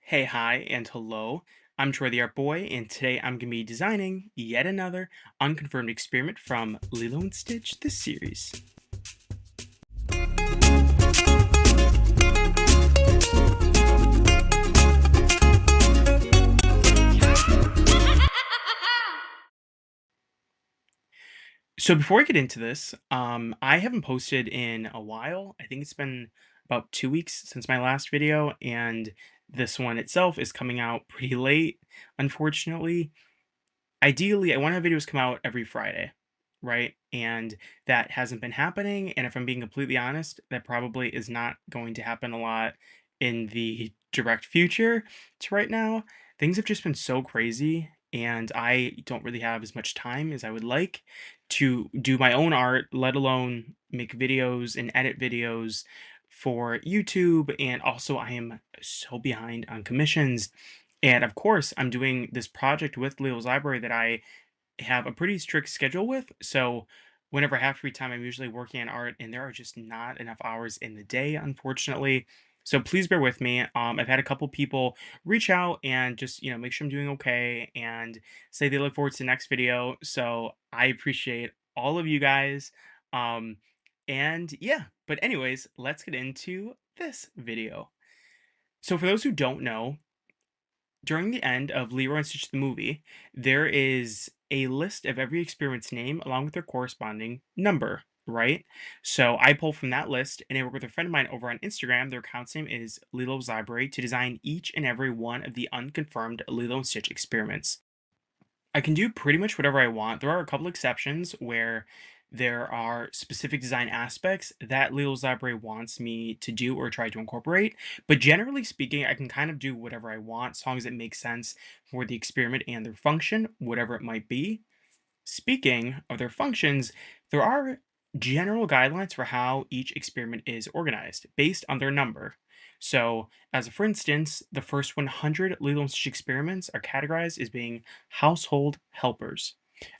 Hey, hi, and hello. I'm Troy the Art Boy, and today I'm going to be designing yet another unconfirmed experiment from Lilo and Stitch, the series. So before I get into this, I haven't posted in a while. I think it's been about 2 weeks since my last video, and this one itself is coming out pretty late, unfortunately. Ideally, I want to have videos come out every Friday, right? And that hasn't been happening. And if I'm being completely honest, that probably is not going to happen a lot in the direct future to right now. Things have just been so crazy, and I don't really have as much time as I would like to do my own art, let alone make videos and edit videos for YouTube. And also, I am so behind on commissions, and of course, I'm doing this project with Leo's Library that I have a pretty strict schedule with. So whenever I have free time, I'm usually working on art, and there are just not enough hours in the day, unfortunately. So please bear with me. I've had a couple people reach out and just make sure I'm doing okay and say they look forward to the next video. So I appreciate all of you guys. Um, and yeah, but anyways, let's get into this video. So for those who don't know, during the end of Leroy and Stitch the movie, there is a list of every experiment's name along with their corresponding number, right? So I pull from that list and I work with a friend of mine over on Instagram. Their account's name is Lilo's Library to design each and every one of the unconfirmed Lilo and Stitch experiments. I can do pretty much whatever I want. There are a couple exceptions where there are specific design aspects that Leo's Library wants me to do or try to incorporate. But generally speaking, I can kind of do whatever I want as long as it makes sense for the experiment and their function, whatever it might be. Speaking of their functions, there are general guidelines for how each experiment is organized based on their number. So, as for instance, the first 100 Lilo and Stitch experiments are categorized as being household helpers.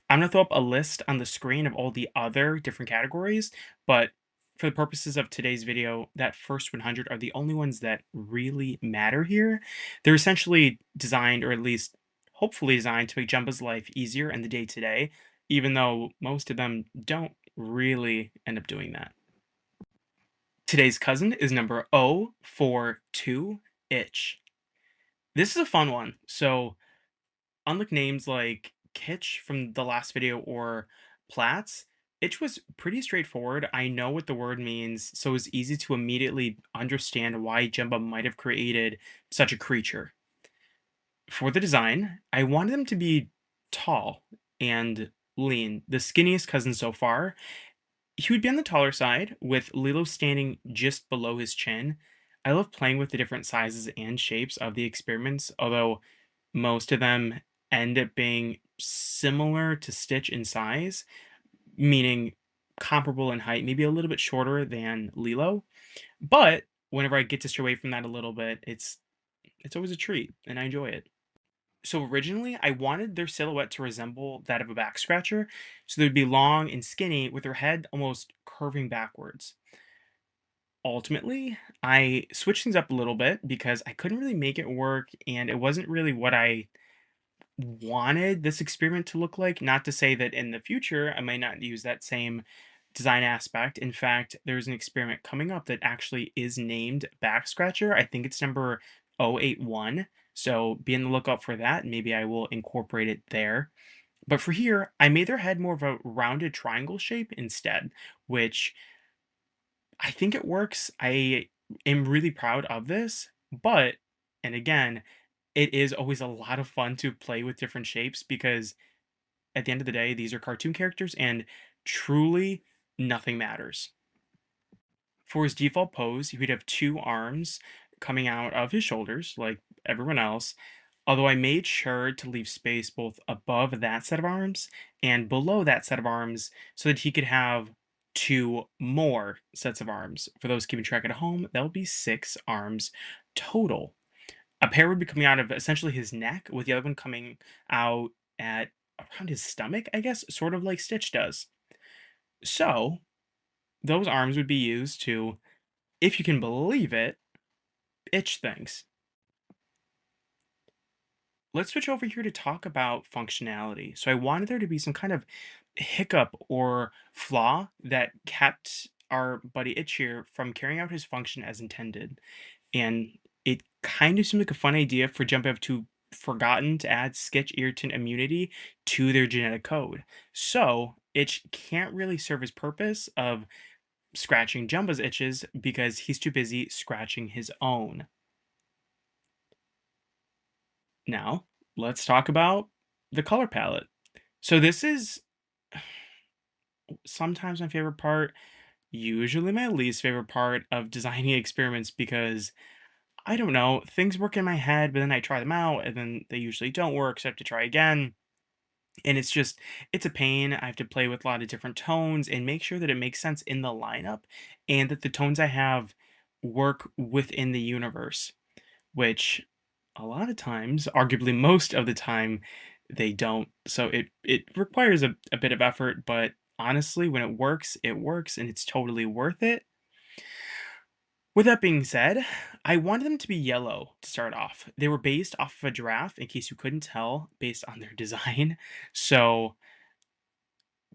I'm going to throw up a list on the screen of all the other different categories, but for the purposes of today's video, that first 100 are the only ones that really matter here. They're essentially designed, or at least hopefully designed, to make Jumba's life easier in the day to day, even though most of them don't really end up doing that. Today's cousin is number 042 Itch. This is a fun one. So, unlike names like Kitsch from the last video or Platts, Itch was pretty straightforward. I know what the word means, so it's easy to immediately understand why Jumba might have created such a creature. For the design, I wanted them to be tall and lean, the skinniest cousin so far. He would be on the taller side, with Lilo standing just below his chin. I love playing with the different sizes and shapes of the experiments, although most of them end up being similar to Stitch in size, meaning comparable in height, maybe a little bit shorter than Lilo. But whenever I get to stray away from that a little bit, it's always a treat, and I enjoy it. So originally, I wanted their silhouette to resemble that of a back scratcher, so they'd be long and skinny with their head almost curving backwards. Ultimately, I switched things up a little bit because I couldn't really make it work, and it wasn't really what I wanted this experiment to look like. Not to say that in the future I might not use that same design aspect. In fact, there's an experiment coming up that actually is named Back Scratcher. I think it's number 081. So be on the lookout for that. Maybe I will incorporate it there. But for here, I made their head more of a rounded triangle shape instead, which I think it works. I am really proud of this. But, and again, it is always a lot of fun to play with different shapes because at the end of the day, these are cartoon characters and truly nothing matters. For his default pose, he would have two arms coming out of his shoulders like everyone else, although I made sure to leave space both above that set of arms and below that set of arms so that he could have two more sets of arms. For those keeping track at home, that would be six arms total. A pair would be coming out of essentially his neck, with the other one coming out at around his stomach, I guess, sort of like Stitch does. So, those arms would be used to, if you can believe it, itch things. let's switch over here to talk about functionality. So I wanted there to be some kind of hiccup or flaw that kept our buddy Itch here from carrying out his function as intended. And it kind of seemed like a fun idea for Jump to forgotten to add sketch irritant immunity to their genetic code. So Itch can't really serve his purpose of scratching Jumba's itches because he's too busy scratching his own. Now, let's talk about the color palette. So this is sometimes my favorite part, usually my least favorite part of designing experiments because I don't know, things work in my head, but then I try them out and then they usually don't work, so I have to try again. And it's a pain. I have to play with a lot of different tones and make sure that it makes sense in the lineup and that the tones I have work within the universe, which a lot of times, arguably most of the time, they don't. So it requires a bit of effort, but honestly, when it works and it's totally worth it. With that being said, I wanted them to be yellow to start off. They were based off of a giraffe, in case you couldn't tell, based on their design. So,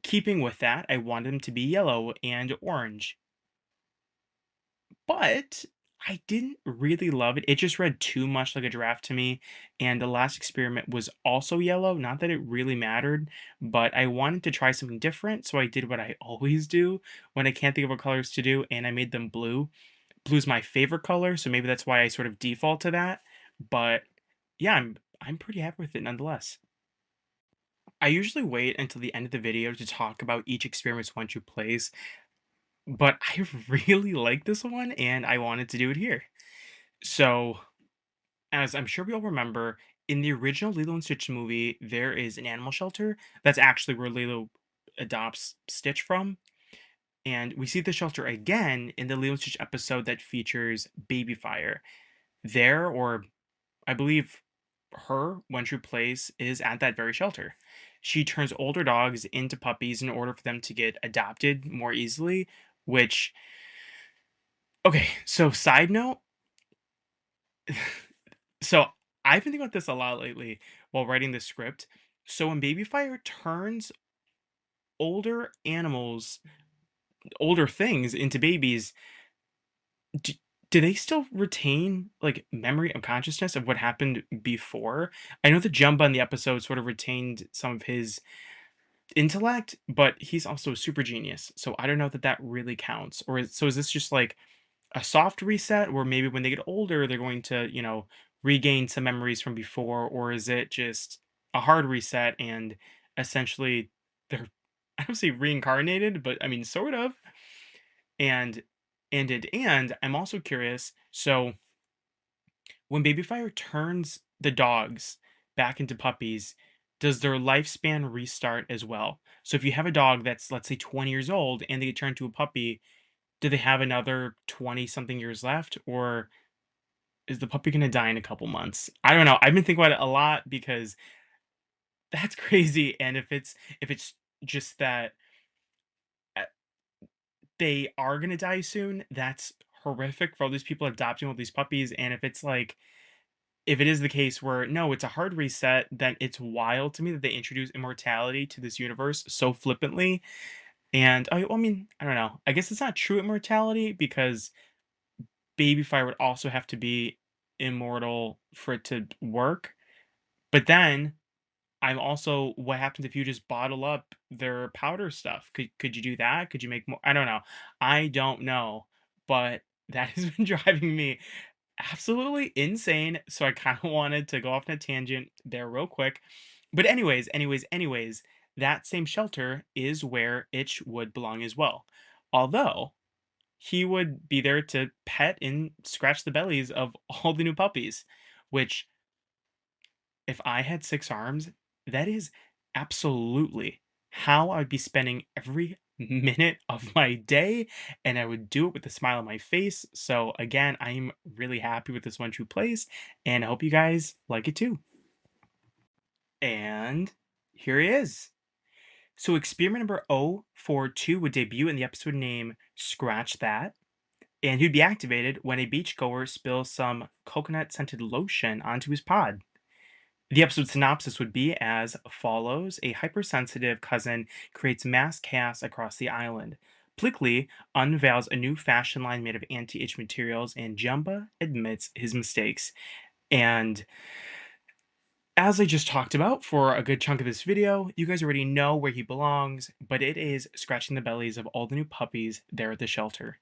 keeping with that, I wanted them to be yellow and orange. But I didn't really love it. It just read too much like a giraffe to me. And the last experiment was also yellow. Not that it really mattered, but I wanted to try something different. So I did what I always do when I can't think of what colors to do, and I made them blue. Blue's my favorite color, so maybe that's why I sort of default to that. But yeah, I'm pretty happy with it nonetheless. I usually wait until the end of the video to talk about each experiment's one shoot plays, but I really like this one and I wanted to do it here. So, as I'm sure we all remember, in the original Lilo and Stitch movie, there is an animal shelter. That's actually where Lilo adopts Stitch from. And we see the shelter again in the Lilo and Stitch episode that features Baby Fire. There, or I believe her, when she plays, is at that very shelter. She turns older dogs into puppies in order for them to get adopted more easily, which, okay, so side note, so I've been thinking about this a lot lately while writing this script. So when Baby Fire turns older animals, older things into babies, do, do they still retain like memory and consciousness of what happened before? I know that Jumba in the episode sort of retained some of his intellect, but he's also a super genius. So I don't know that that really counts. Is this just like a soft reset where maybe when they get older they're going to, regain some memories from before, or is it just a hard reset and essentially they're I don't say reincarnated, but I mean sort of. And and I'm also curious, so when Babyfire turns the dogs back into puppies, does their lifespan restart as well? So if you have a dog that's, let's say, 20 years old and they get turned to a puppy, do they have another 20 something years left? Or is the puppy going to die in a couple months? I don't know. I've been thinking about it a lot because that's crazy. And if it's just that uh, they are going to die soon, that's horrific for all these people adopting all these puppies. And if it is the case where no, it's a hard reset, then it's wild to me that they introduce immortality to this universe so flippantly. And I mean, I don't know. I guess it's not true immortality because Babyfire would also have to be immortal for it to work. But then I'm also, what happens if you just bottle up their powder stuff? Could you do that? Could you make more? I don't know. I don't know, but that has been driving me absolutely insane. So I kind of wanted to go off on a tangent there real quick. But anyways, that same shelter is where Itch would belong as well. Although he would be there to pet and scratch the bellies of all the new puppies, which if I had 6 arms, that is absolutely how I'd be spending every minute of my day, and I would do it with a smile on my face. So again, I'm really happy with this one true place, and I hope you guys like it too. And here he is. So experiment number 042 would debut in the episode name Scratch That, and he'd be activated when a beachgoer spills some coconut scented lotion onto his pod. The episode synopsis would be as follows: a hypersensitive cousin creates mass chaos across the island. Plickly unveils a new fashion line made of anti itch materials, and Jumba admits his mistakes. And as I just talked about for a good chunk of this video, you guys already know where he belongs, but it is scratching the bellies of all the new puppies there at the shelter.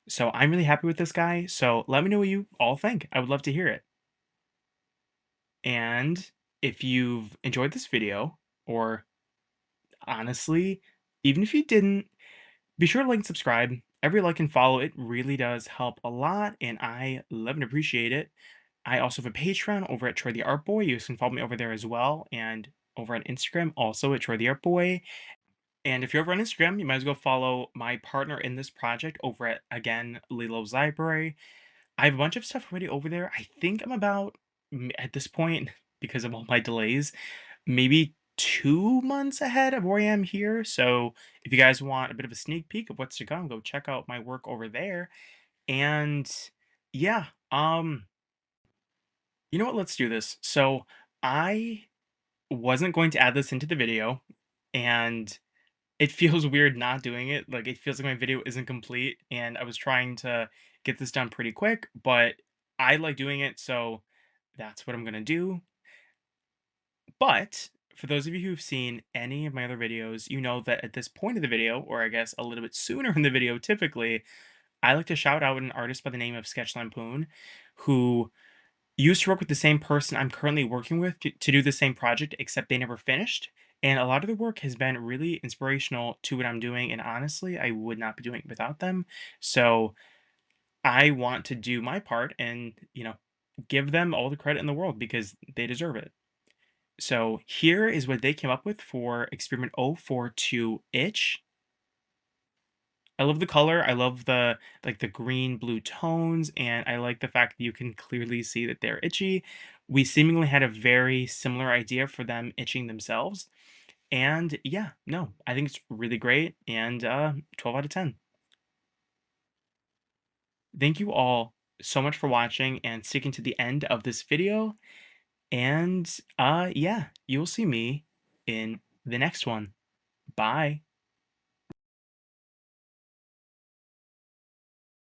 So I'm really happy with this guy. So let me know what you all think. I would love to hear it. And if you've enjoyed this video, or honestly, even if you didn't, be sure to like and subscribe. Every like and follow, it really does help a lot, and I love and appreciate it. I also have a Patreon over at Troy the Art Boy. You can follow me over there as well, and over on Instagram, also at Troy the Art Boy. And if you're over on Instagram, you might as well follow my partner in this project over at, again, Lilo's Library. I have a bunch of stuff already over there. I think I'm about, at this point, because of all my delays, maybe 2 months ahead of where I am here. So if you guys want a bit of a sneak peek of what's to come, go check out my work over there. And yeah, you know what? Let's do this. So I wasn't going to add this into the video, and it feels weird not doing it. Like, it feels like my video isn't complete, and I was trying to get this done pretty quick, but I like doing it, so that's what I'm gonna do. But for those of you who've seen any of my other videos, you know that at this point of the video, or I guess a little bit sooner in the video, typically, I like to shout out an artist by the name of Sketch Lampoon, who used to work with the same person I'm currently working with to do the same project, except they never finished. And a lot of the work has been really inspirational to what I'm doing. And honestly, I would not be doing it without them. So I want to do my part and, give them all the credit in the world because they deserve it. So here is what they came up with for experiment 042 itch. I love the color. I love the the green blue tones, and I like the fact that you can clearly see that they're itchy. We seemingly had a very similar idea for them itching themselves. And yeah, no, I think it's really great, and 12 out of 10. Thank you all so much for watching and sticking to the end of this video. And yeah, you'll see me in the next one. Bye.